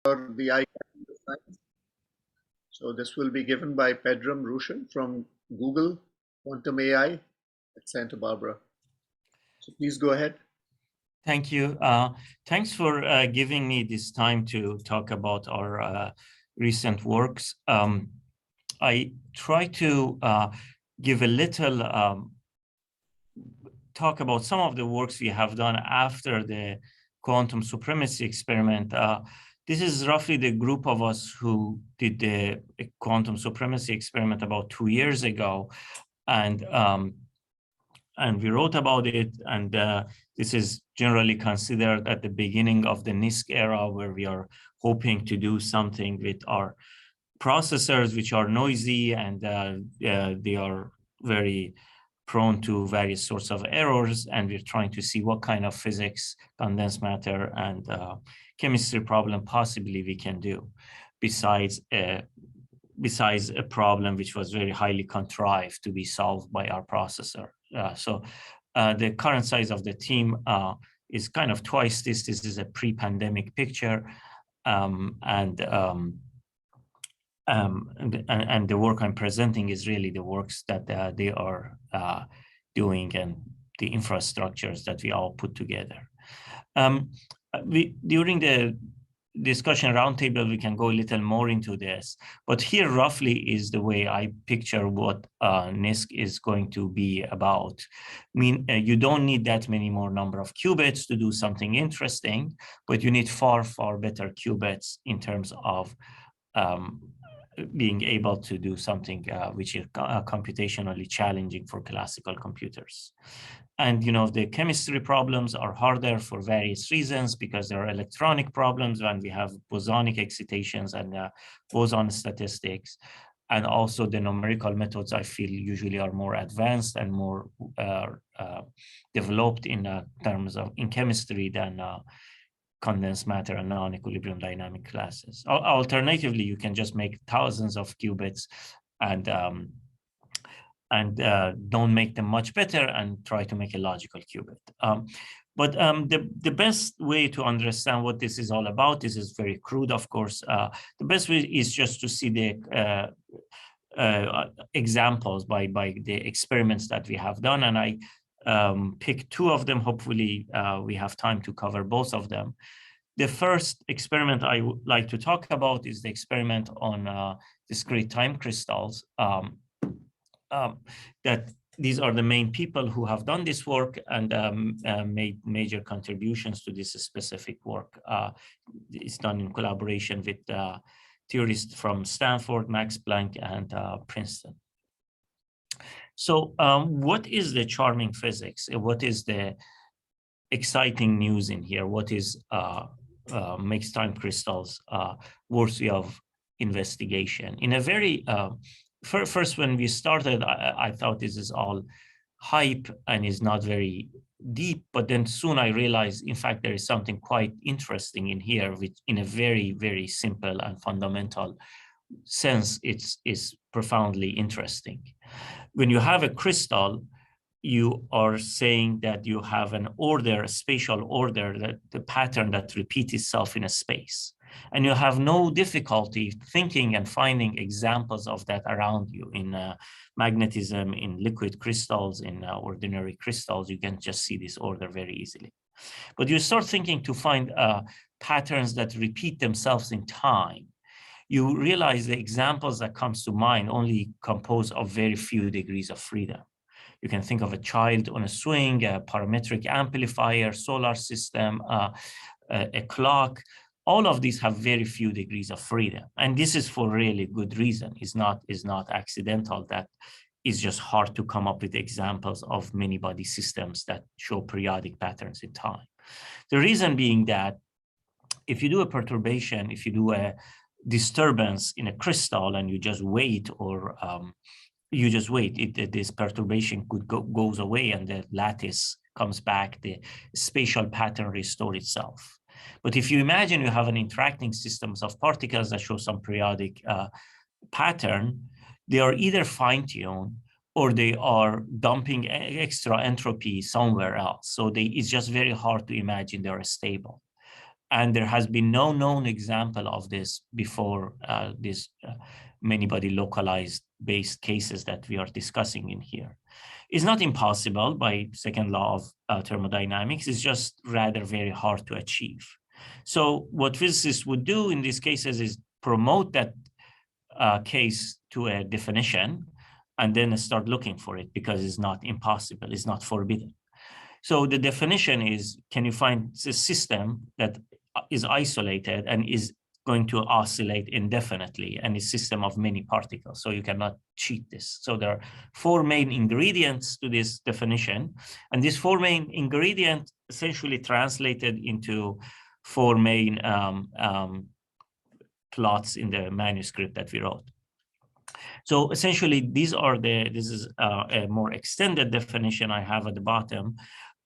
the eye. So this will be given by Pedram Roushan from Google Quantum AI at Santa Barbara. So please go ahead. Thank you. Thanks for giving me this time to talk about our recent works. I try to give a little talk about some of the works we have done after the quantum supremacy experiment. This is roughly the group of us who did the quantum supremacy experiment about 2 years ago. And we wrote about it. And this is generally considered at the beginning of the NISQ era, where we are hoping to do something with our processors, which are noisy, and they are very prone to various sorts of errors. And we're trying to see what kind of physics, condensed matter, and chemistry problem possibly we can do, besides a problem which was very highly contrived to be solved by our processor. So the current size of the team is kind of twice this. This is a pre-pandemic picture, and the work I'm presenting is really the works that they are doing and the infrastructures that we all put together. During the discussion roundtable, we can go a little more into this, but here roughly is the way I picture what NISQ is going to be about. I mean, you don't need that many more number of qubits to do something interesting, but you need far, far better qubits in terms of being able to do something which is computationally challenging for classical computers. And the chemistry problems are harder for various reasons, because there are electronic problems when we have bosonic excitations and boson statistics. And also the numerical methods, I feel, usually are more advanced and more developed in terms of in chemistry than condensed matter and non-equilibrium dynamic classes. Alternatively, you can just make thousands of qubits and don't make them much better and try to make a logical qubit. But the best way to understand what this is all about, this is very crude, of course. The best way is just to see the examples by the experiments that we have done. And I picked 2 of them. Hopefully, we have time to cover both of them. The first experiment I would like to talk about is the experiment on discrete time crystals. That these are the main people who have done this work and made major contributions to this specific work. It's done in collaboration with theorists from Stanford, Max Planck, and Princeton. So what is the charming physics? What is the exciting news in here? What is makes time crystals worthy of investigation? In a very first, when we started, I thought this is all hype and is not very deep, but then soon I realized, in fact, there is something quite interesting in here, which in a very, very simple and fundamental sense, is profoundly interesting. When you have a crystal, you are saying that you have an order, a spatial order, that the pattern that repeats itself in a space. And you have no difficulty thinking and finding examples of that around you in magnetism, in liquid crystals, in ordinary crystals. You can just see this order very easily. But you start thinking to find patterns that repeat themselves in time. You realize the examples that comes to mind only compose of very few degrees of freedom. You can think of a child on a swing, a parametric amplifier, solar system, a clock. All of these have very few degrees of freedom. And this is for really good reason. It's not accidental. That is just hard to come up with examples of many-body systems that show periodic patterns in time. The reason being that if you do a perturbation, if you do a disturbance in a crystal and you just wait, or this perturbation goes away and the lattice comes back, the spatial pattern restores itself. But if you imagine you have an interacting systems of particles that show some periodic pattern, they are either fine-tuned or they are dumping extra entropy somewhere else. So it's just very hard to imagine they are stable. And there has been no known example of this before this many-body localized based cases that we are discussing in here. It's not impossible by second law of thermodynamics. It's just rather very hard to achieve. So what physicists would do in these cases is promote that case to a definition and then start looking for it, because it's not impossible, it's not forbidden. So the definition is, can you find a system that is isolated and is going to oscillate indefinitely, and a system of many particles? So you cannot cheat this. So there are four main ingredients to this definition. And these four main ingredients essentially translated into four main plots in the manuscript that we wrote. So essentially, this is a more extended definition I have at the bottom.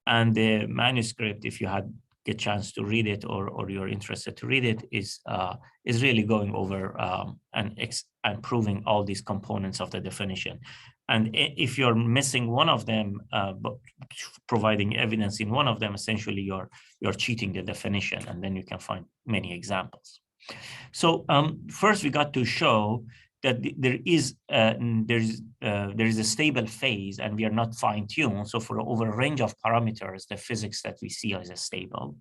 And the manuscript, if you had a chance to read it, or you're interested to read it, is really going over and proving all these components of the definition. And if you're missing one of them, but providing evidence in one of them, essentially you're cheating the definition, and then you can find many examples. So first we got to show that there is a stable phase, and we are not fine-tuned. So for over a range of parameters, the physics that we see is stable.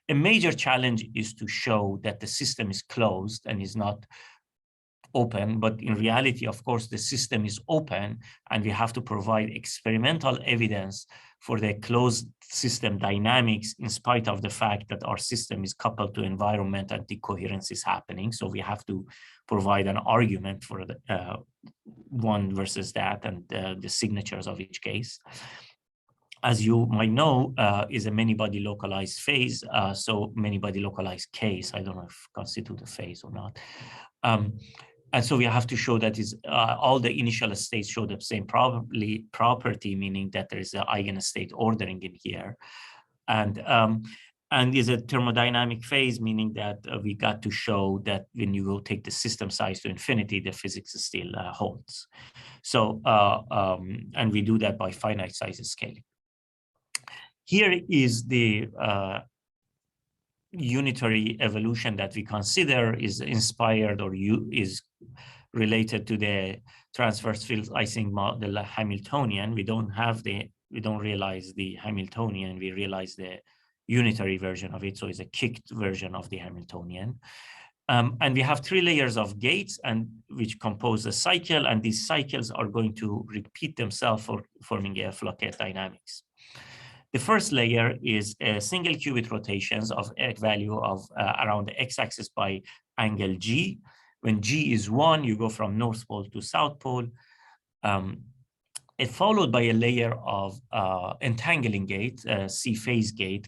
A major challenge is to show that the system is closed and is not open, but in reality, of course, the system is open, and we have to provide experimental evidence for the closed system dynamics, in spite of the fact that our system is coupled to environment and decoherence is happening. So we have to provide an argument for the one versus that, and the signatures of each case. As you might know, is a many-body localized phase. So many-body localized case, I don't know if constitute a phase or not. And so we have to show that all the initial states show the same property, meaning that there is an eigenstate ordering in here. And is a thermodynamic phase, meaning that we got to show that when you go take the system size to infinity, the physics still holds. So, and we do that by finite size scaling. Here is the unitary evolution that we consider is inspired or is related to the transverse field Ising model Hamiltonian. We don't realize the Hamiltonian, we realize the unitary version of it. So it's a kicked version of the Hamiltonian. And we have three layers of gates, and which compose a cycle, and these cycles are going to repeat themselves for forming a Floquet dynamics. The first layer is a single qubit rotations of a value of around the x-axis by angle g. When g is 1, you go from North Pole to South Pole. It followed by a layer of entangling gate, C phase gate,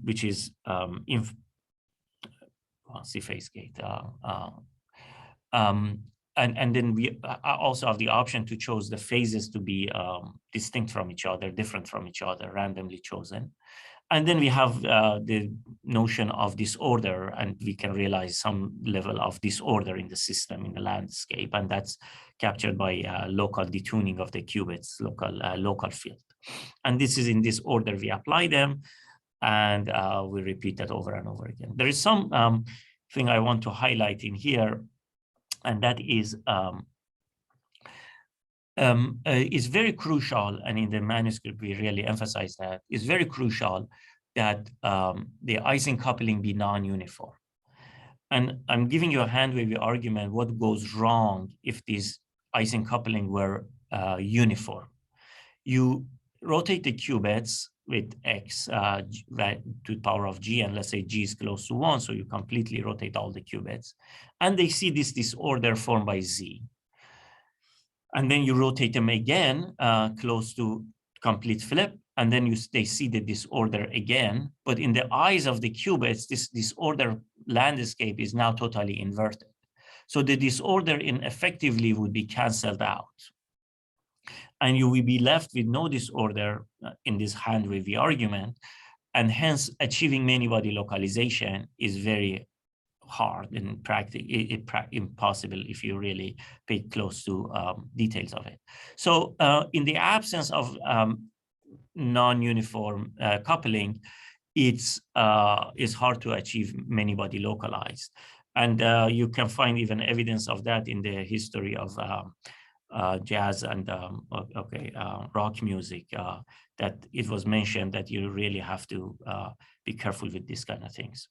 which is C phase gate. And then we also have the option to choose the phases to be distinct from each other, different from each other, randomly chosen. And then we have the notion of disorder, and we can realize some level of disorder in the system, in the landscape, and that's captured by local detuning of the qubits, local field. And this is in this order we apply them, and we repeat that over and over again. There is some thing I want to highlight in here, and that is very crucial, and in the manuscript we really emphasize that. It's very crucial that the Ising coupling be non-uniform. And I'm giving you a hand-wavy argument what goes wrong if this Ising coupling were uniform. You rotate the qubits with x to the power of g, and let's say g is close to 1, so you completely rotate all the qubits, and they see this disorder formed by z. And then you rotate them again close to complete flip, and then they see the disorder again, but in the eyes of the qubits, this disorder landscape is now totally inverted. So the disorder effectively would be canceled out, and you will be left with no disorder in this hand-wavy argument, and hence achieving many-body localization is very hard and practically impossible if you really pay close to details of it. So in the absence of non-uniform coupling, it's hard to achieve many-body localized. And you can find even evidence of that in the history of jazz and rock music, that it was mentioned that you really have to be careful with these kind of things.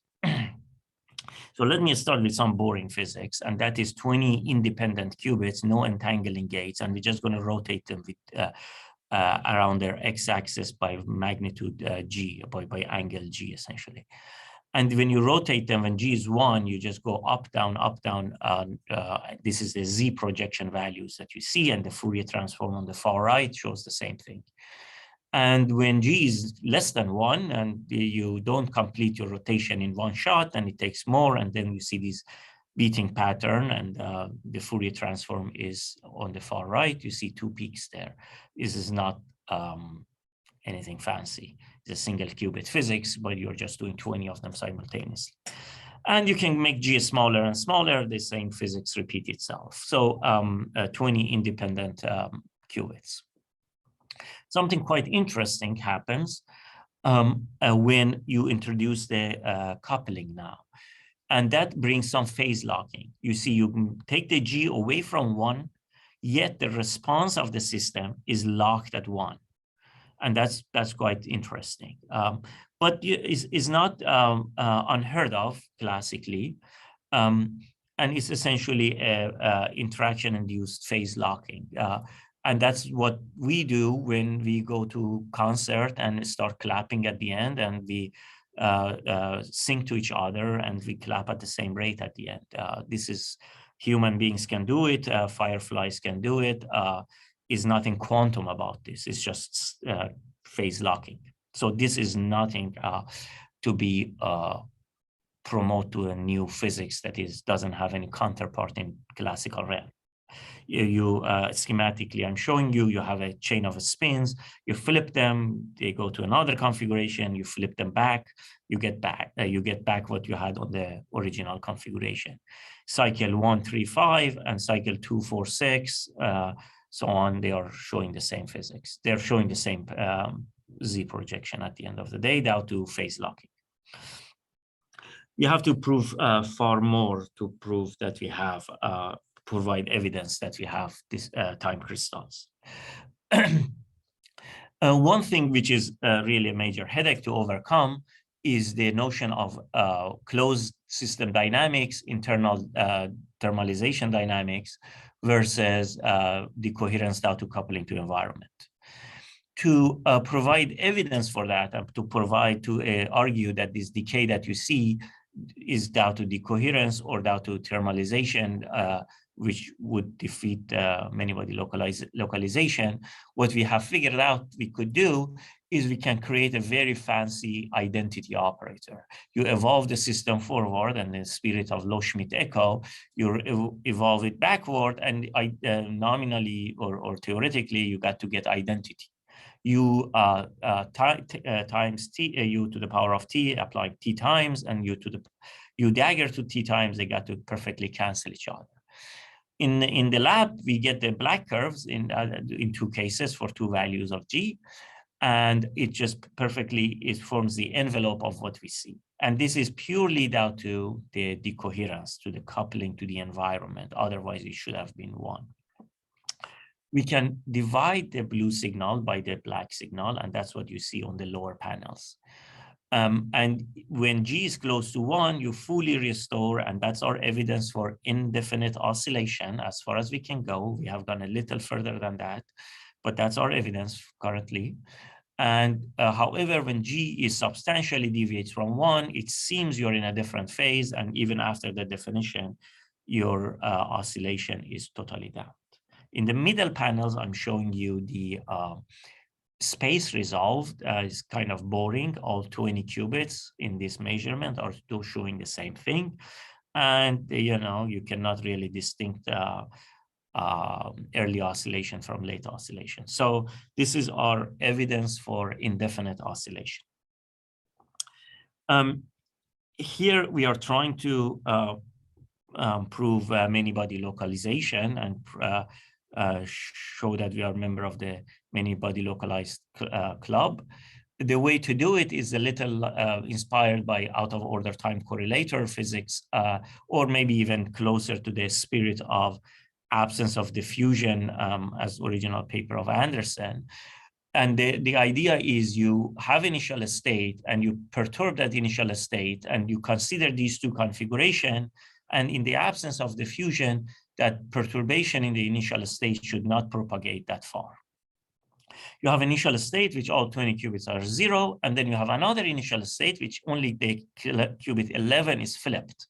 So let me start with some boring physics, and that is 20 independent qubits, no entangling gates, and we're just going to rotate them with around their x-axis by magnitude g, by angle g, essentially. And when you rotate them, when g is 1, you just go up, down, up, down. This is the z projection values that you see, and the Fourier transform on the far right shows the same thing. And when g is less than 1, and you don't complete your rotation in one shot, and it takes more, and then you see this beating pattern, and the Fourier transform is on the far right. You see 2 peaks there. This is not anything fancy. It's a single qubit physics, but you're just doing 20 of them simultaneously. And you can make g smaller and smaller. The same physics repeat itself. So 20 independent qubits. Something quite interesting happens when you introduce the coupling now. And that brings some phase locking. You see, you take the g away from 1, yet the response of the system is locked at 1. And that's quite interesting. But it's not unheard of classically. And it's essentially interaction-induced phase locking. And that's what we do when we go to concert and start clapping at the end, and we sync to each other and we clap at the same rate at the end. This is, human beings can do it, fireflies can do it. Is nothing quantum about this. It's just phase locking. So this is nothing to be promote to a new physics that doesn't have any counterpart in classical realm. Schematically, I'm showing you, you have a chain of spins, you flip them, they go to another configuration, you flip them back, you get back what you had on the original configuration. Cycle 1, 3, 5, and cycle 2, 4, 6, so on, they are showing the same physics. They're showing the same Z projection at the end of the day, down to phase locking. You have to prove far more to prove that we have, provide evidence that we have this time crystals. One thing which is really a major headache to overcome is the notion of closed system dynamics, internal thermalization dynamics versus decoherence down to coupling to environment. To provide evidence for that, to argue that this decay that you see is down to decoherence or down to thermalization, which would defeat many-body localization, what we have figured out we could do is we can create a very fancy identity operator. You evolve the system forward, and in the spirit of Low-Schmidt echo, you evolve it backward, and nominally or theoretically, you got to get identity. U times t, u to the power of t, applying t times, and u dagger to t times, they got to perfectly cancel each other. In the lab, we get the black curves in 2 cases for 2 values of g, and it just perfectly, it forms the envelope of what we see. And this is purely down to the decoherence, to the coupling to the environment. Otherwise, it should have been 1. We can divide the blue signal by the black signal, and that's what you see on the lower panels. And when g is close to 1, you fully restore, and that's our evidence for indefinite oscillation as far as we can go. We have gone a little further than that, but that's our evidence currently. And however, when g is substantially deviates from 1, it seems you're in a different phase, and even after the definition, your oscillation is totally down. In the middle panels, I'm showing you the space resolved. Is kind of boring. All 20 qubits in this measurement are still showing the same thing. And, you know, you cannot really distinct early oscillation from late oscillation. So this is our evidence for indefinite oscillation. Here we are trying to prove many-body localization and show that we are a member of the many-body localized club. The way to do it is a little inspired by out-of-order time correlator physics, or maybe even closer to the spirit of absence of diffusion as original paper of Anderson. And the idea is you have initial state and you perturb that initial state and you consider these two configurations. And in the absence of diffusion, that perturbation in the initial state should not propagate that far. You have initial state, which all 20 qubits are 0. And then you have another initial state, which only the qubit 11 is flipped.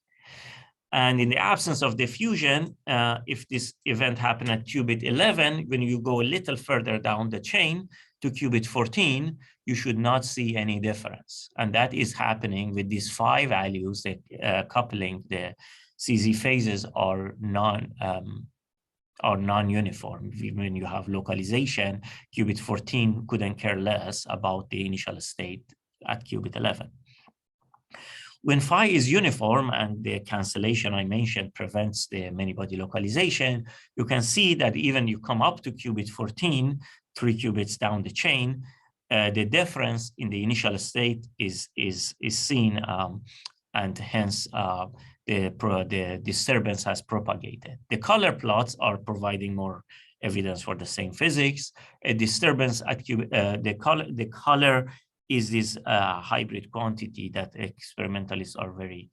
And in the absence of diffusion, if this event happened at qubit 11, when you go a little further down the chain to qubit 14, you should not see any difference. And that is happening with these 5 values that coupling the CZ phases are non-uniform. When you have localization, qubit 14 couldn't care less about the initial state at qubit 11. When phi is uniform and the cancellation I mentioned prevents the many-body localization, you can see that even you come up to qubit 14, 3 qubits down the chain, the difference in the initial state is seen, and hence the disturbance has propagated. The color plots are providing more evidence for the same physics. A disturbance at the color is this hybrid quantity that experimentalists are very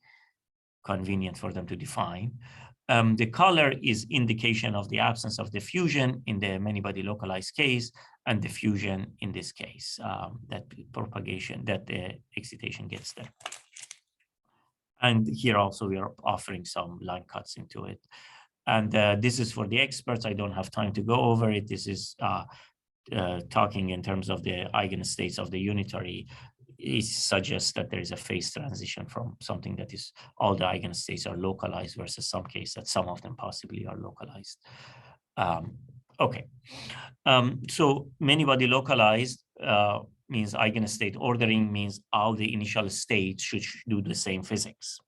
convenient for them to define. The color is indication of the absence of diffusion in the many-body localized case, and diffusion in this case, that propagation, that the excitation gets there. And here also we are offering some line cuts into it. And this is for the experts. I don't have time to go over it. This is talking in terms of the eigenstates of the unitary. It suggests that there is a phase transition from something that is all the eigenstates are localized versus some case that some of them possibly are localized. Okay, so many-body localized means eigenstate ordering means all the initial states should do the same physics.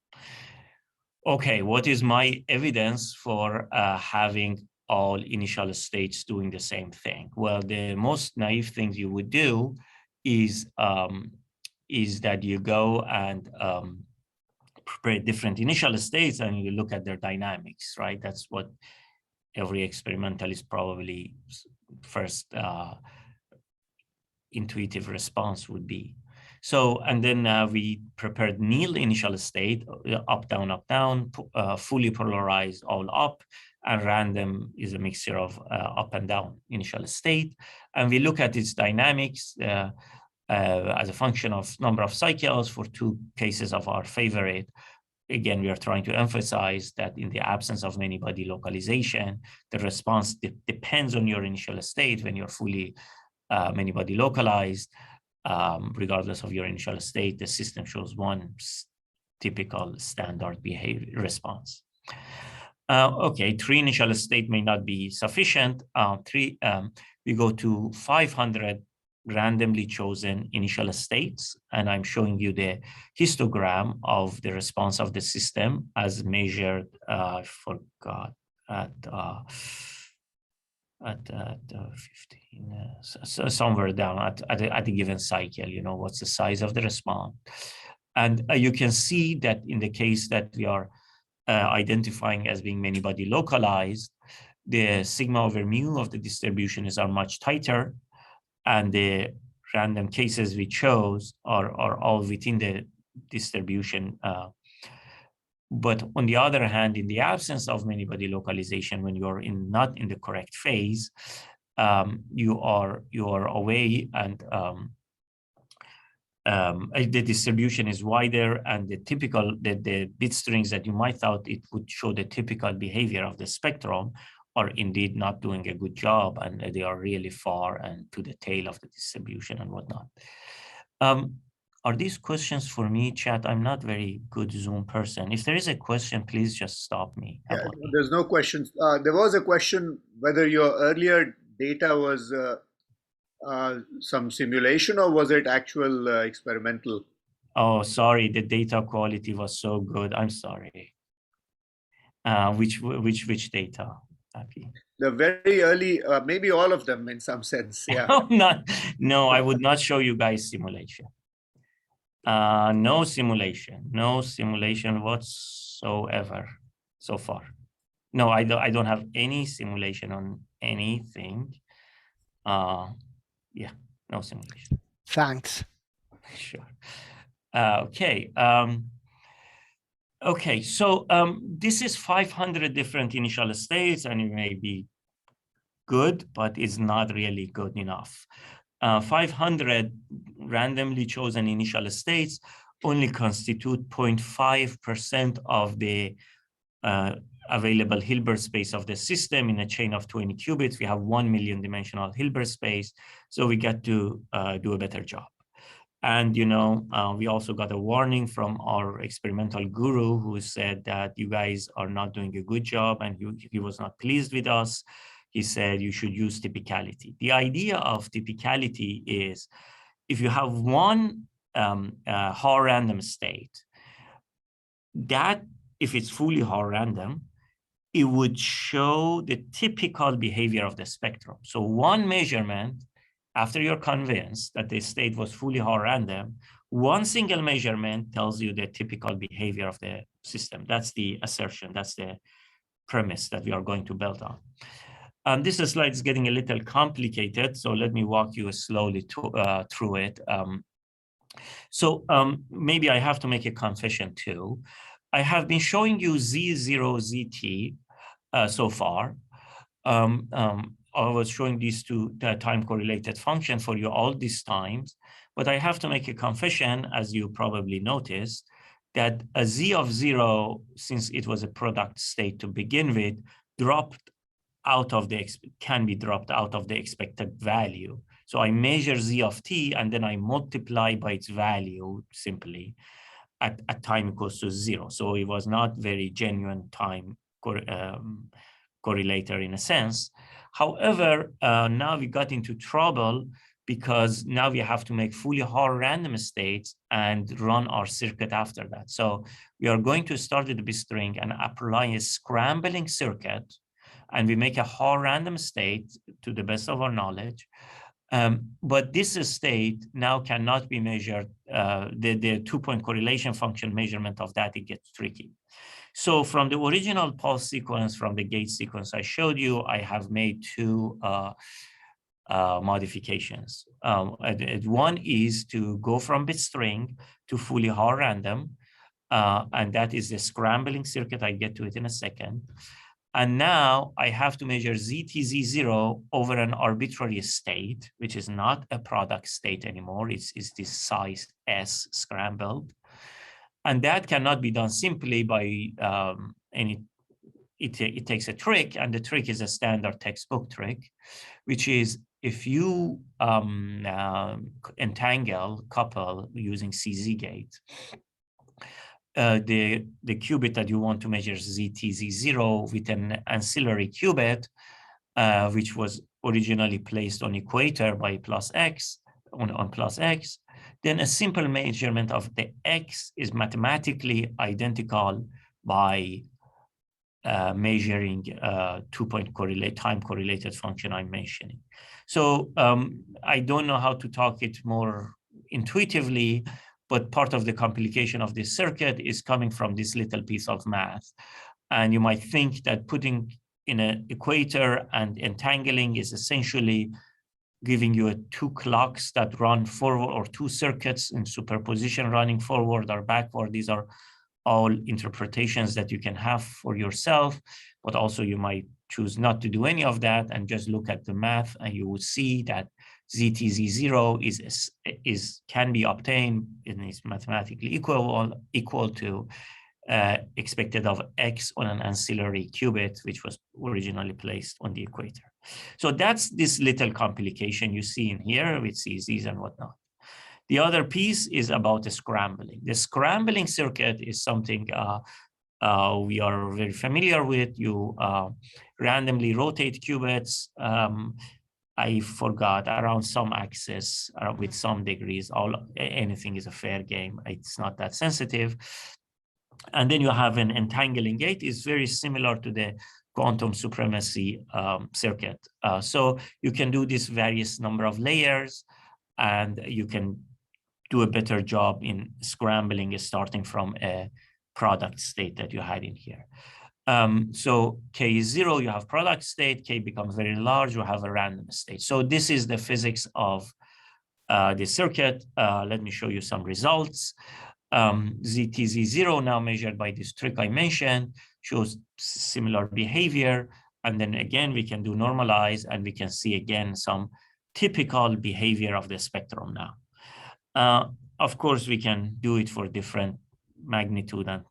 Okay, what is my evidence for having all initial states doing the same thing? Well, the most naive thing you would do is that you go and prepare different initial states and you look at their dynamics, right? That's what every experimentalist probably first intuitive response would be. So, and then we prepared nil initial state, up, down, fully polarized, all up, and random is a mixture of up and down initial state. And we look at its dynamics as a function of number of cycles for 2 cases of our favorite. Again, we are trying to emphasize that in the absence of many-body localization, the response depends on your initial state. When you're fully many-body localized, regardless of your initial state, the system shows one typical standard behavior response. Okay, 3 initial state may not be sufficient. We go to 500 randomly chosen initial states, and I'm showing you the histogram of the response of the system as measured, I forgot, at 15, so somewhere down at a given cycle, you know, what's the size of the response. And you can see that in the case that we are identifying as being many-body localized, the sigma over mu of the distribution are much tighter, and the random cases we chose are all within the distribution. But on the other hand, in the absence of many-body localization, when you're not in the correct phase, you are away, and the distribution is wider, and the bit strings that you might thought it would show the typical behavior of the spectrum are indeed not doing a good job, and they are really far and to the tail of the distribution and whatnot. Are these questions for me, chat? I'm not very good Zoom person. If there is a question, please just stop me. Yeah, there's no questions. There was a question whether your earlier data was some simulation or was it actual experimental? Oh, sorry, the data quality was so good. I'm sorry. Which data? happy. The very early, maybe all of them in some sense. Yeah. No, I would not show you guys simulation. No simulation whatsoever so far. No, I don't have any simulation on anything. Yeah, no simulation. Thanks. Sure. Okay. Okay, so this is 500 different initial states, and it may be good, but it's not really good enough. 500 randomly chosen initial states only constitute 0.5% of the available Hilbert space of the system. In a chain of 20 qubits. We have 1 million dimensional Hilbert space, so we get to do a better job. And, you know, we also got a warning from our experimental guru who said that you guys are not doing a good job, and he was not pleased with us. He said you should use typicality. The idea of typicality is if you have one Haar random state, that if it's fully Haar random, it would show the typical behavior of the spectrum. So one measurement, after you're convinced that the state was fully Haar random, one single measurement tells you the typical behavior of the system. That's the assertion. That's the premise that we are going to build on. This slide is getting a little complicated, so let me walk you slowly through it. Maybe I have to make a confession too. I have been showing you Z0, ZT so far. I was showing these two time-correlated functions for you all these times, but I have to make a confession, as you probably noticed, that a Z of 0, since it was a product state to begin with, can be dropped out of the expected value. So I measure Z of t, and then I multiply by its value simply at time equals to 0. So it was not very genuine time correlator in a sense. However, now we got into trouble because now we have to make fully Haar random states and run our circuit after that. So we are going to start with the bit string and apply a scrambling circuit, and we make a Haar random state to the best of our knowledge. But this state now cannot be measured. The two-point correlation function measurement of that, it gets tricky. So from the original pulse sequence, from the gate sequence I showed you, I have made two modifications. One is to go from bit string to fully Haar random, and that is the scrambling circuit. I get to it in a second. And now I have to measure ZTZ0 over an arbitrary state, which is not a product state anymore. It's this size S scrambled. And that cannot be done simply by it takes a trick, and the trick is a standard textbook trick, which is if you couple using CZ gate, the qubit that you want to measure ZTZ0 with an ancillary qubit, which was originally placed on equator by plus X, on plus X, then a simple measurement of the X is mathematically identical by measuring two-point time correlated function I'm mentioning. So I don't know how to talk it more intuitively, but part of the complication of this circuit is coming from this little piece of math. And you might think that putting in an equator and entangling is essentially giving you two clocks that run forward, or two circuits in superposition running forward or backward. These are all interpretations that you can have for yourself, but also you might choose not to do any of that and just look at the math, and you will see that ZTZ0 can be obtained and is mathematically equal to expected of X on an ancillary qubit, which was originally placed on the equator. So that's this little complication you see in here with CZs and whatnot. The other piece is about the scrambling. The scrambling circuit is something we are very familiar with. You randomly rotate qubits. I forgot, around some axis with some degrees. Anything is a fair game. It's not that sensitive. And then you have an entangling gate. It's very similar to the quantum supremacy circuit. So you can do this various number of layers, and you can do a better job in scrambling, starting from a product state that you had in here. So K is 0, you have product state, K becomes very large, you have a random state. So this is the physics of the circuit. Let me show you some results. ZTZ0 now measured by this trick I mentioned shows similar behavior. And then again, we can do normalize, and we can see again some typical behavior of the spectrum now. Of course, we can do it for different magnitude and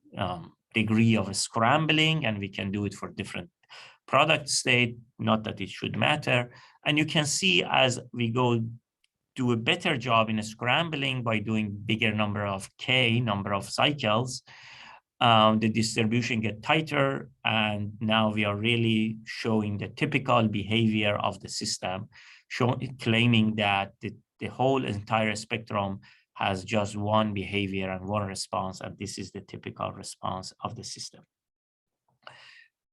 degree of scrambling, and we can do it for different product state, not that it should matter. And you can see as we go do a better job in scrambling by doing bigger number of number of cycles, the distribution get tighter, and now we are really showing the typical behavior of the system, claiming that the whole entire spectrum has just one behavior and one response, and this is the typical response of the system.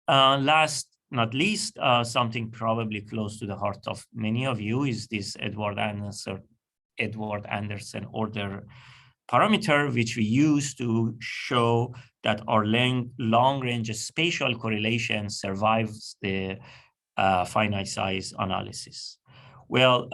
Last not least, something probably close to the heart of many of you is this Edward Anderson order parameter, which we use to show that our long-range spatial correlation survives the finite size analysis. Well,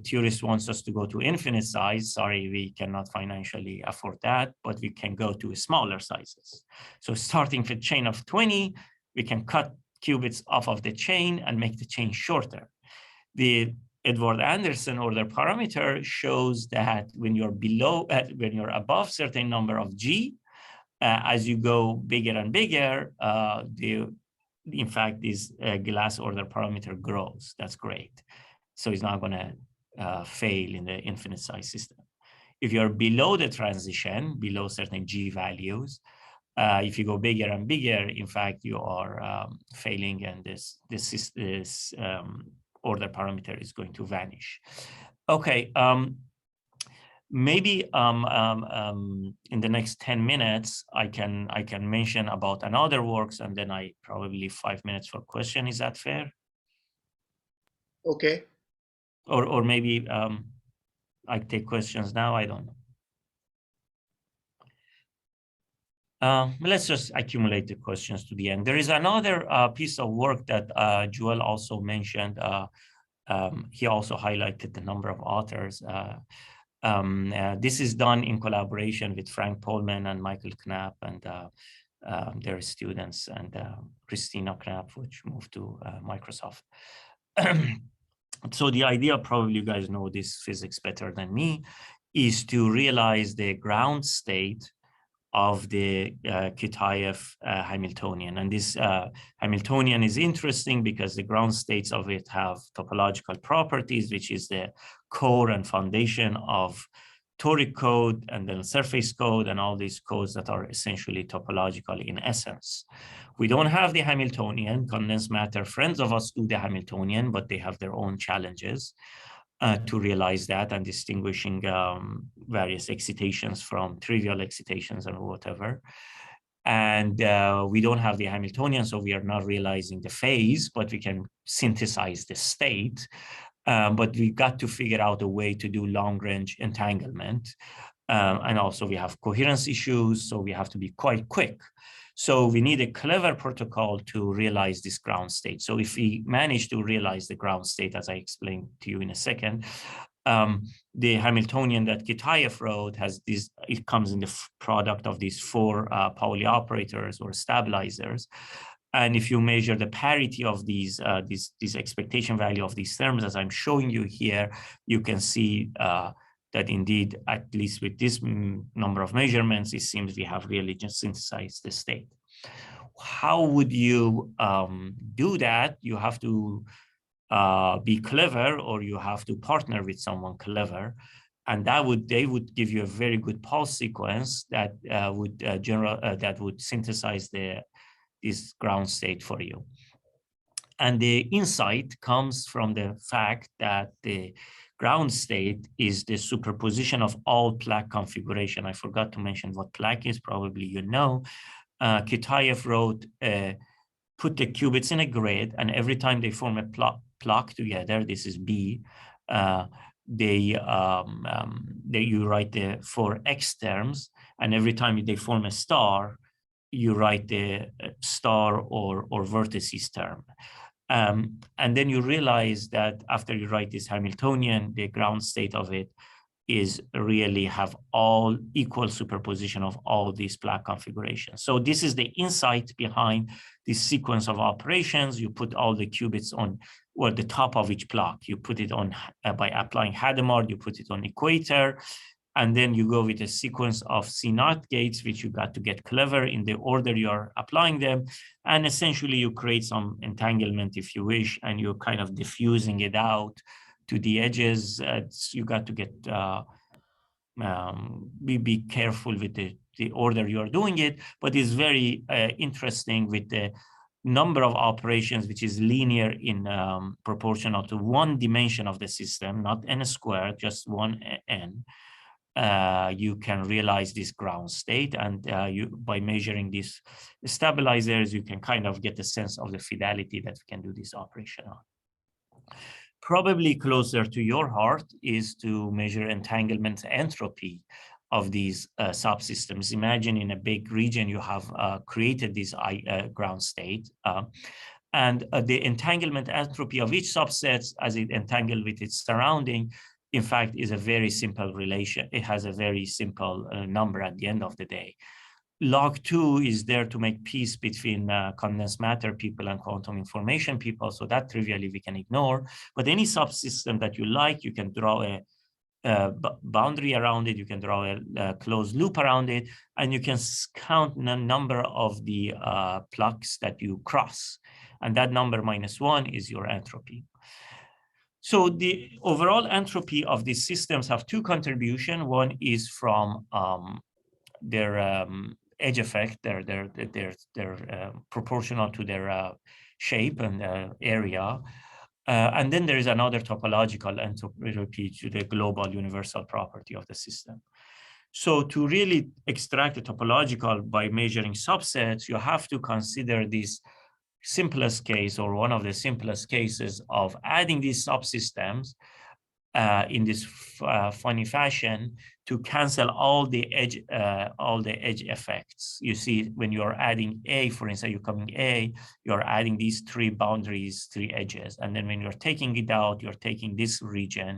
theorist wants us to go to infinite size. Sorry, we cannot financially afford that, but we can go to smaller sizes. So starting with a chain of 20, we can cut qubits off of the chain and make the chain shorter. The Edward Anderson order parameter shows that when you're above certain number of G, as you go bigger and bigger, in fact, this glass order parameter grows. That's great. So it's not going to fail in the infinite size system. If you're below the transition, below certain G values, if you go bigger and bigger, in fact, you are failing, and this order parameter is going to vanish. Okay, maybe in the next 10 minutes, I can mention about another works, and then I probably leave 5 minutes for question. Is that fair? Okay. Or maybe I take questions now. I don't know. Let's just accumulate the questions to the end. There is another piece of work that Joel also mentioned. He also highlighted the number of authors. This is done in collaboration with Frank Polman and Michael Knapp and their students, and Christina Knapp, which moved to Microsoft. So the idea, probably you guys know this physics better than me, is to realize the ground state of the Kitaev Hamiltonian. And this Hamiltonian is interesting because the ground states of it have topological properties, which is the core and foundation of Toric code and then surface code and all these codes that are essentially topological in essence. We don't have the Hamiltonian. Condensed matter friends of us do the Hamiltonian, but they have their own challenges to realize that and distinguishing various excitations from trivial excitations and whatever. And we don't have the Hamiltonian, so we are not realizing the phase, but we can synthesize the state. But we got to figure out a way to do long-range entanglement. And also we have coherence issues, so we have to be quite quick. So we need a clever protocol to realize this ground state. So if we manage to realize the ground state, as I explained to you in a second, the Hamiltonian that Kitaev wrote has this, it comes in the product of these 4 Pauli operators or stabilizers. And if you measure the parity of these expectation value of these terms, as I'm showing you here, you can see that indeed, at least with this number of measurements, it seems we have really just synthesized the state. How would you do that? You have to be clever, or you have to partner with someone clever. And they would give you a very good pulse sequence that would synthesize this ground state for you. And the insight comes from the fact that the ground state is the superposition of all plaque configuration. I forgot to mention what plaque is, probably you know. Kitaev wrote a put the qubits in a grid, and every time they form a block together, this is B, you write the 4 X terms, and every time they form a star, you write the star or vertices term. And then you realize that after you write this Hamiltonian, the ground state of it is really have all equal superposition of all these block configurations. So this is the insight behind this sequence of operations. You put all the qubits on, or the top of each block. You put it on by applying Hadamard, you put it on equator, and then you go with a sequence of C0 gates, which you got to get clever in the order you're applying them. And essentially you create some entanglement, if you wish, and you're kind of diffusing it out to the edges. You got to get, be careful with the order you're doing it, but it's very interesting with the number of operations, which is linear in proportional to one dimension of the system, not n squared, just one n. You can realize this ground state, and by measuring these stabilizers, you can kind of get a sense of the fidelity that we can do this operation on. Probably closer to your heart is to measure entanglement entropy of these subsystems. Imagine in a big region you have created this ground state, and the entanglement entropy of each subset as it entangled with its surrounding, in fact, is a very simple relation. It has a very simple number at the end of the day. Log 2 is there to make peace between condensed matter people and quantum information people, so that trivially we can ignore. But any subsystem that you like, you can draw a boundary around it, you can draw a closed loop around it, and you can count the number of the plugs that you cross. And that number -1 is your entropy. So the overall entropy of these systems have 2 contributions. One is from their edge effect. They're proportional to their shape and area. And then there is another topological entropy to the global universal property of the system. So to really extract the topological by measuring subsets, you have to consider this simplest case, or one of the simplest cases, of adding these subsystems in this funny fashion to cancel all the edge effects. You see, when you're adding A, for instance, you're coming A, you're adding these 3 boundaries, 3 edges, and then when you're taking it out, you're taking this region,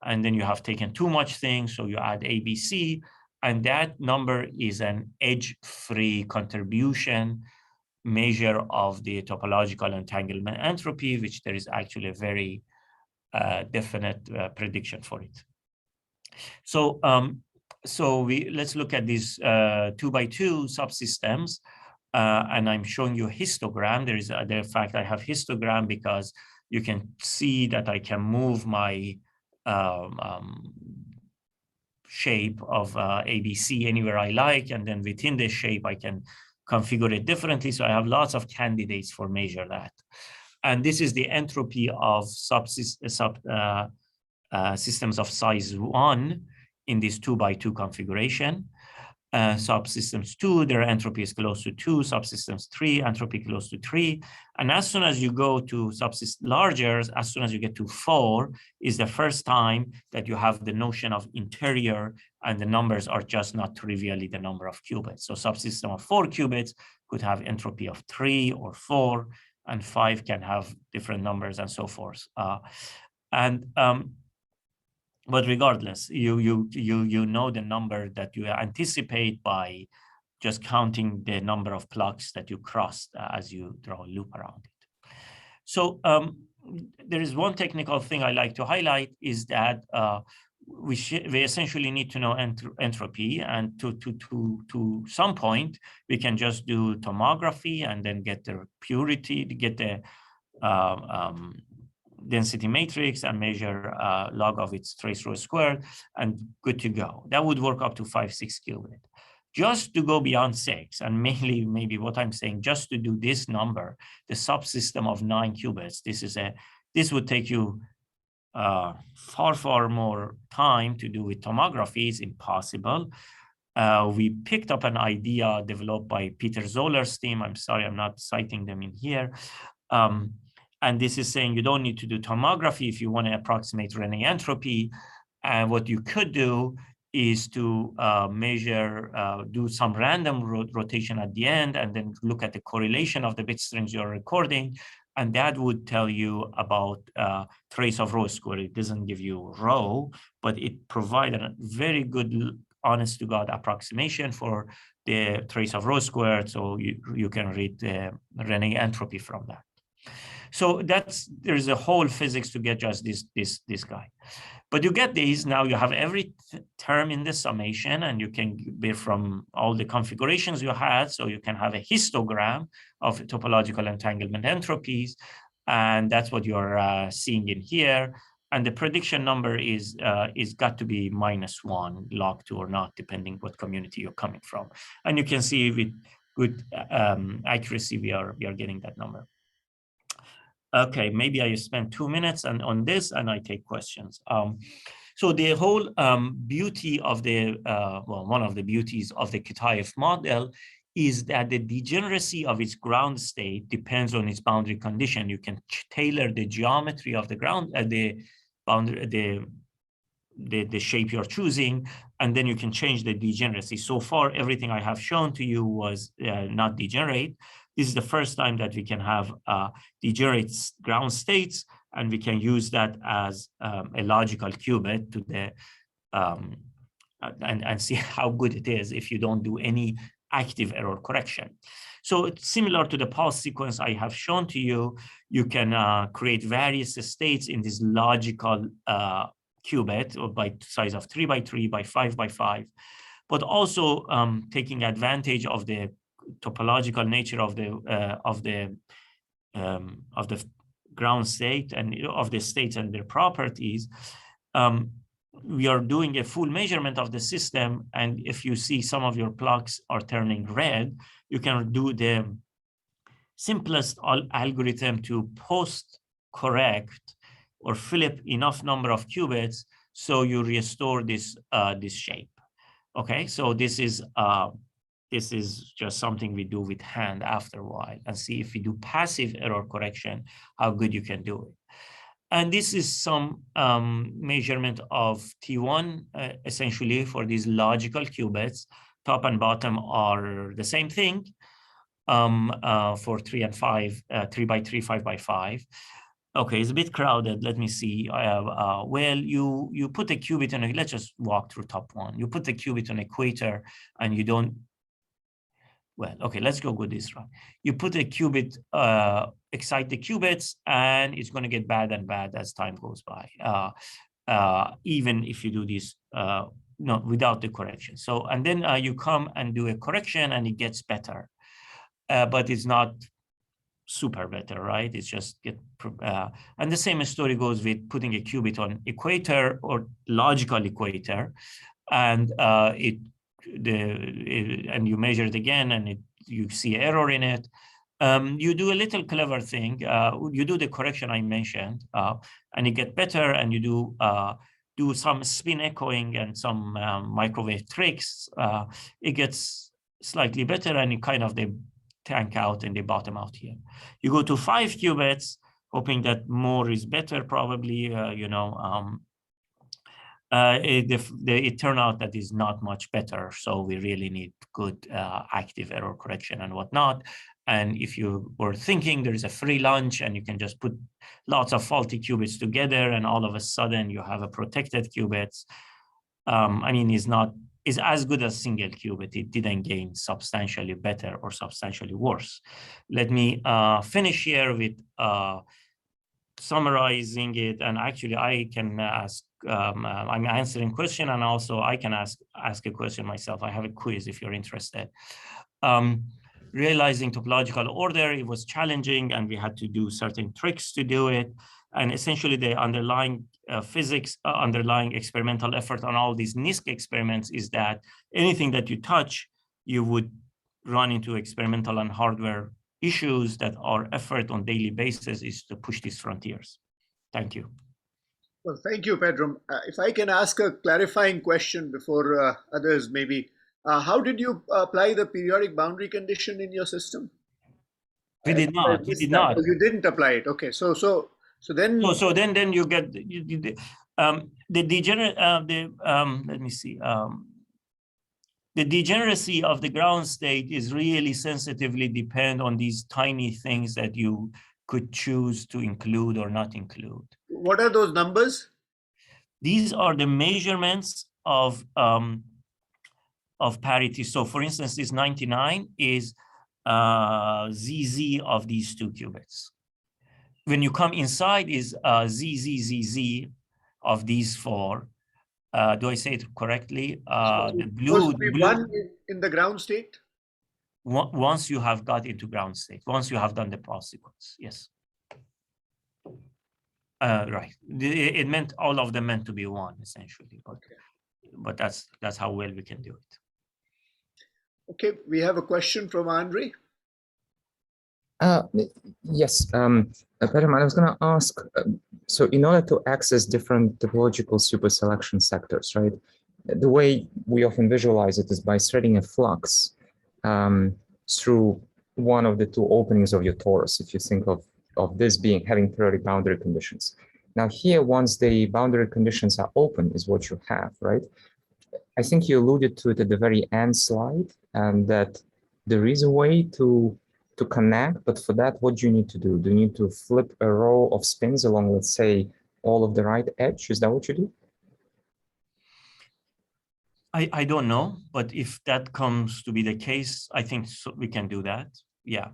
and then you have taken too much things, so you add A, B, C, and that number is an edge-free contribution measure of the topological entanglement entropy, which there is actually a very definite prediction for it. So, let's look at these 2x2 subsystems, and I'm showing you a histogram. There is, in fact, I have histogram because you can see that I can move my shape of ABC anywhere I like, and then within the shape I can configure it differently. So I have lots of candidates for measure that. And this is the entropy of systems of size 1 in this 2x2 configuration. Subsystems 2, their entropy is close to 2. Subsystems 3, entropy close to 3. And as soon as you go to subsystems larger, as soon as you get to 4, is the first time that you have the notion of interior, and the numbers are just not trivially the number of qubits. So subsystem of 4 qubits could have entropy of 3 or 4, and 5 can have different numbers and so forth. But regardless, you know the number that you anticipate by just counting the number of plugs that you crossed as you draw a loop around it. So there is one technical thing I like to highlight, is that we essentially need to know entropy, and to some point we can just do tomography and then get the purity, to get the density matrix and measure log of its trace row squared, and good to go. That would work up to 5-6 qubit. Just to go beyond 6, and mainly maybe what I'm saying, just to do this number, the subsystem of 9 qubits, this would take you far more time to do with tomography. Is impossible. we picked up an idea developed by Peter Zoller's team. I'm sorry, I'm not citing them in here. And this is saying you don't need to do tomography if you want to approximate Rene entropy. And what you could do is to do some random rotation at the end and then look at the correlation of the bit strings you're recording. And that would tell you about trace of rho square. It doesn't give you rho, but it provided a very good, honest to God approximation for the trace of rho squared. So you can read the Rene entropy from that. So there's a whole physics to get just this guy. But you get these, now you have every term in the summation, and you can be from all the configurations you had. So you can have a histogram of topological entanglement entropies. And that's what you're seeing in here. And the prediction number is got to be -1 log 2 or not, depending what community you're coming from. And you can see with good accuracy, we are getting that number. Okay, maybe I spend 2 minutes on this and I take questions. So the whole beauty of the, one of the beauties of the Kitaev model is that the degeneracy of its ground state depends on its boundary condition. You can tailor the geometry of the ground, the boundary, the shape you're choosing, and then you can change the degeneracy. So far, everything I have shown to you was not degenerate. This is the first time that we can have degenerate ground states, and we can use that as a logical qubit to the and see how good it is if you don't do any active error correction. So it's similar to the pulse sequence I have shown to you. You can create various states in this logical qubit, or by size of 3 by 3 by 5 by 5, but also taking advantage of the topological nature of the ground state and of the states and their properties. We are doing a full measurement of the system, and if you see some of your plugs are turning red, you can do the simplest algorithm to post correct or flip enough number of qubits so you restore this this shape. Okay, so this is just something we do with hand after a while, and see if we do passive error correction, how good you can do it. And this is some measurement of T1, essentially, for these logical qubits. Top and bottom are the same thing for 3 and 5, 3 by 3, 5 by 5. Okay, it's a bit crowded. Let me see. Well, you put a qubit on let's just walk through top one. You put the qubit on equator and you don't, well, okay, let's go with this, right? You put a qubit, excite the qubits, and it's going to get bad and bad as time goes by, even if you do this no, without the correction. So, and then you come and do a correction and it gets better, but it's not super better, right? It's just and the same story goes with putting a qubit on equator or logical equator, and and you measure it again, and you see error in it. You do a little clever thing. You do the correction I mentioned, and you get better, and you do some spin echoing and some microwave tricks. It gets slightly better, and you kind of they tank out and they bottom out here. You go to 5 qubits, hoping that more is better, probably, it turned out that is not much better. So we really need good active error correction and whatnot. And if you were thinking there is a free lunch and you can just put lots of faulty qubits together and all of a sudden you have a protected qubits, I mean, is as good as single qubit. It didn't gain substantially better or substantially worse. Let me finish here with summarizing it, and actually I can ask, I'm answering question, and also I can ask a question myself. I have a quiz if you're interested. Realizing topological order, it was challenging and we had to do certain tricks to do it. And essentially the underlying physics, underlying experimental effort on all these NISQ experiments is that anything that you touch, you would run into experimental and hardware issues that our effort on daily basis is to push these frontiers. Thank you. Well, thank you, Pedram. If I can ask a clarifying question before others maybe How did you apply the periodic boundary condition in your system? We did I not. We missed did that. not. Oh, you didn't apply it. Okay, so then. So then you get the degenerate. Let me see. The degeneracy of the ground state is really sensitively depend on these tiny things that you could choose to include or not include. What are those numbers? These are the measurements of parity. So for instance, this 99 is ZZ of these two qubits. When you come inside is ZZZZ of these four. Do I say it correctly? The blue, one in the ground state? Once you have got into ground state, once you have done the pulse sequence, yes. Right. It meant all of them meant to be one, essentially. But that's how well we can do it. Okay, we have a question from Andre. Yes, Pedram, I was going to ask, so in order to access different topological superselection sectors, right, the way we often visualize it is by threading a flux through one of the two openings of your torus, if you think of this being having periodic boundary conditions. Now here, once the boundary conditions are open is what you have, right? I think you alluded to it at the very end slide, and that there is a way to connect, but for that, what do you need to do? Do you need to flip a row of spins along, let's say, all of the right edge? Is that what you do? I don't know, but if that comes to be the case, I think we can do that. Yeah.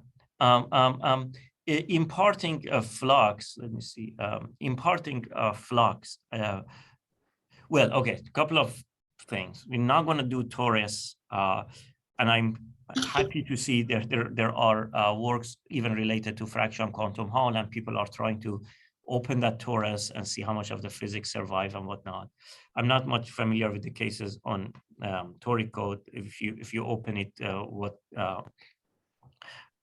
Imparting a flux, let me see, imparting a flux. Well, okay, a couple of things. We're not going to do torus, and I'm happy to see there are works even related to fraction quantum Hall, and people are trying to open that torus and see how much of the physics survive and whatnot. I'm not much familiar with the cases on Toric code. If you open it,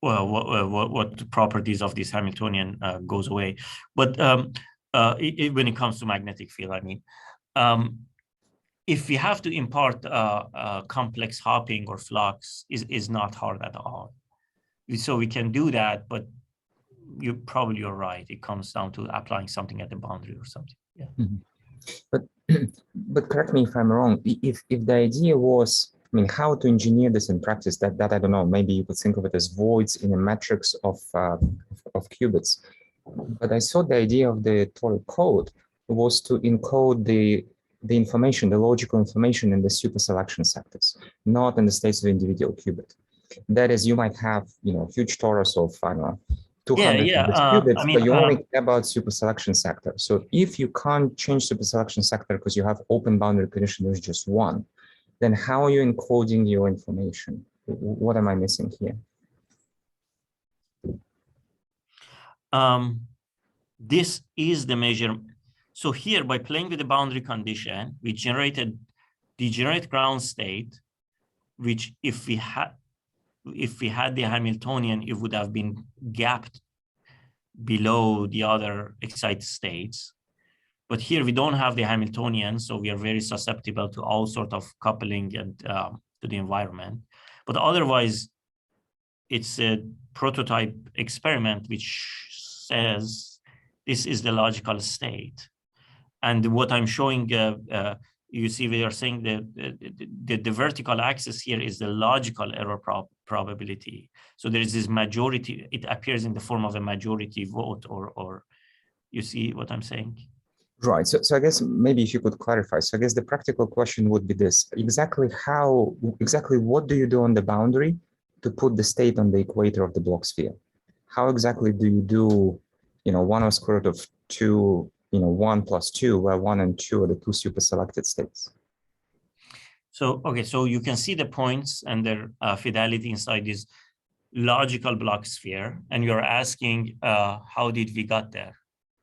what properties of this Hamiltonian goes away. But when it comes to magnetic field, I mean, if we have to impart complex hopping or flux, is not hard at all. So we can do that, but you're right. It comes down to applying something at the boundary or something. Yeah. Mm-hmm. But correct me if I'm wrong. If the idea was, I mean, how to engineer this in practice, that I don't know. Maybe you could think of it as voids in a matrix of qubits. But I saw the idea of the Toric code was to encode the information, the logical information in the superselection sectors, not in the states of individual qubit. That is, you might have, huge torus of, I don't know, 200 qubits, but you only care about superselection sector. So if you can't change superselection sector because you have open boundary condition, there's just one, then how are you encoding your information? What am I missing here? This is the measure. So here, by playing with the boundary condition, we generated degenerate ground state, which if we had the Hamiltonian, it would have been gapped below the other excited states. But here we don't have the Hamiltonian, so we are very susceptible to all sort of coupling and to the environment. But otherwise, it's a prototype experiment which says this is the logical state. And what I'm showing, you see, we are saying the vertical axis here is the logical error probability. So there is this majority, it appears in the form of a majority vote, or you see what I'm saying? Right. So I guess maybe if you could clarify. So I guess the practical question would be this: exactly what do you do on the boundary to put the state on the equator of the Bloch sphere? How exactly do you do, 1 over square root of 2, 1 plus 2, where 1 and 2 are the two super selected states? So, okay, so you can see the points and their fidelity inside this logical Bloch sphere, and you're asking, how did we got there?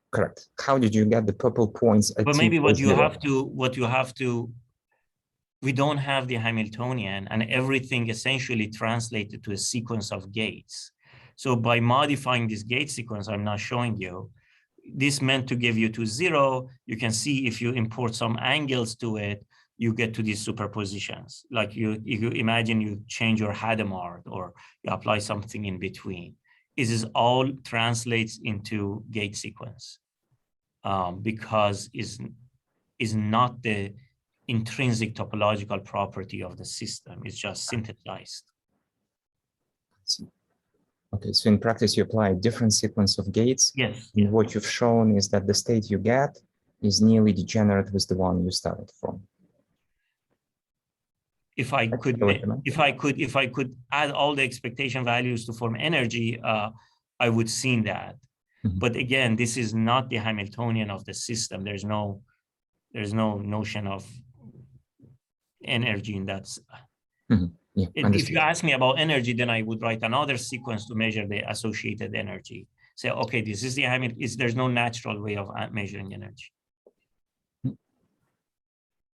Correct. How did you get the purple points at But maybe what you have to, we don't have the Hamiltonian, and everything essentially translated to a sequence of gates. So by modifying this gate sequence, I'm not showing you, this meant to give you to 0. You can see if you import some angles to it, you get to these superpositions. Like you imagine you change your Hadamard or you apply something in between. This all translates into gate sequence because is not the intrinsic topological property of the system. It's just synthesized. Okay, so in practice, you apply a different sequence of gates. Yes. And what you've shown is that the state you get is nearly degenerate with the one you started from. If I could add all the expectation values to form energy, I would see that. Mm-hmm. But again, this is not the Hamiltonian of the system. There's no notion of energy in that. Mm-hmm. Yeah, if you ask me about energy, then I would write another sequence to measure the associated energy. Say, okay, this is the Hamiltonian. There's no natural way of measuring energy.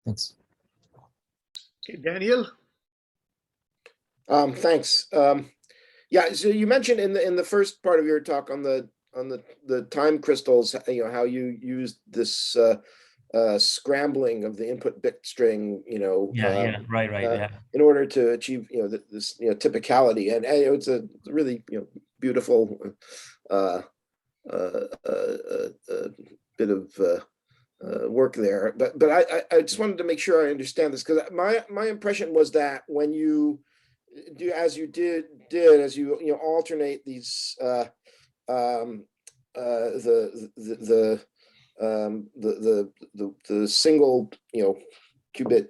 Thanks. Okay, Daniel. Thanks. Yeah, so you mentioned in the first part of your talk on the time crystals, how you used this scrambling of the input bit string, right, in order to achieve this typicality, and it's a really beautiful bit of work there. But I just wanted to make sure I understand this, because my impression was that when you do as you alternate these the single qubit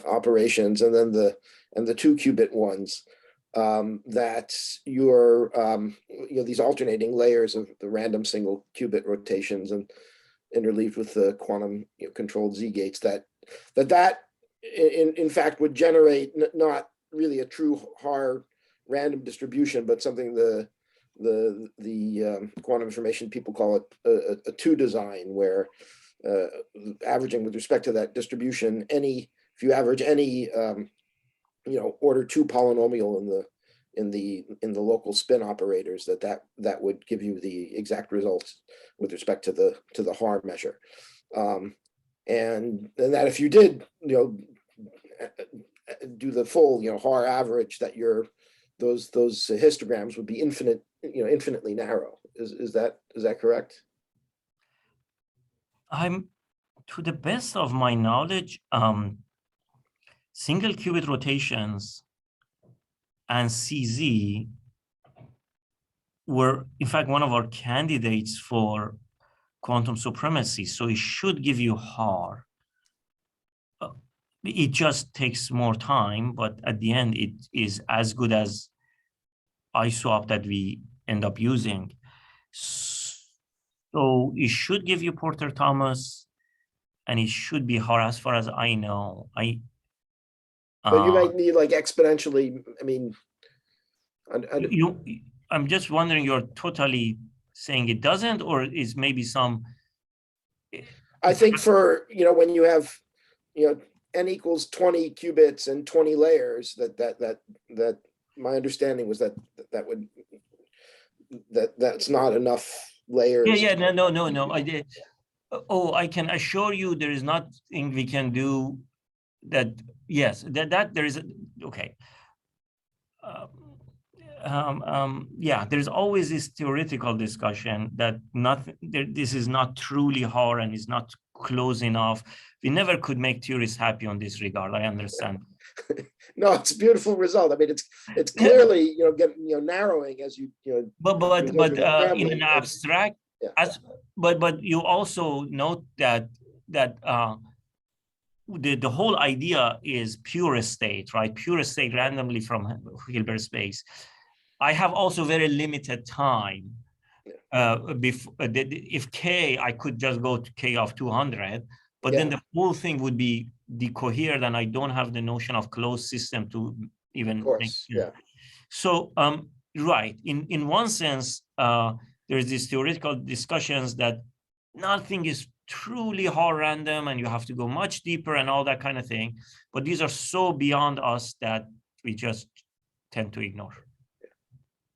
operations and then the 2 qubit ones, that you're these alternating layers of the random single qubit rotations and interleaved with the quantum controlled Z gates, that in fact would generate not really a true Haar random distribution, but something the quantum information people call it a 2 design, where averaging with respect to that distribution, if you average any order 2 polynomial in the local spin operators, that would give you the exact results with respect to the Haar measure, and that if you did do the full Haar average, that those histograms would be infinitely narrow. Is that correct? To the best of my knowledge, single qubit rotations and CZ were, in fact, one of our candidates for quantum supremacy. So it should give you Haar. It just takes more time, but at the end, it is as good as ISWAP that we end up using. So it should give you Porter-Thomas, and it should be Haar as far as I know. But you might need like exponentially. I mean, I'm just wondering, you're totally saying it doesn't, or is maybe some? I think for when you have n equals 20 qubits and 20 layers, that my understanding was that's not enough layers. No. I did. Oh, I can assure you there is nothing we can do that. Yes, that there is. Okay. Yeah, there's always this theoretical discussion that this is not truly Haar and is not close enough. We never could make theorists happy on this regard. I understand. No, it's a beautiful result. I mean, it's clearly narrowing as you But in an abstract, but you also note that the whole idea is pure state, right? Pure state randomly from Hilbert space. I have also very limited time. If K, I could just go to K of 200, but then the whole thing would be decoherent, and I don't have the notion of closed system to even make. So, right, in one sense, there's these theoretical discussions that nothing is truly Haar random, and you have to go much deeper and all that kind of thing. But these are so beyond us that we just tend to ignore.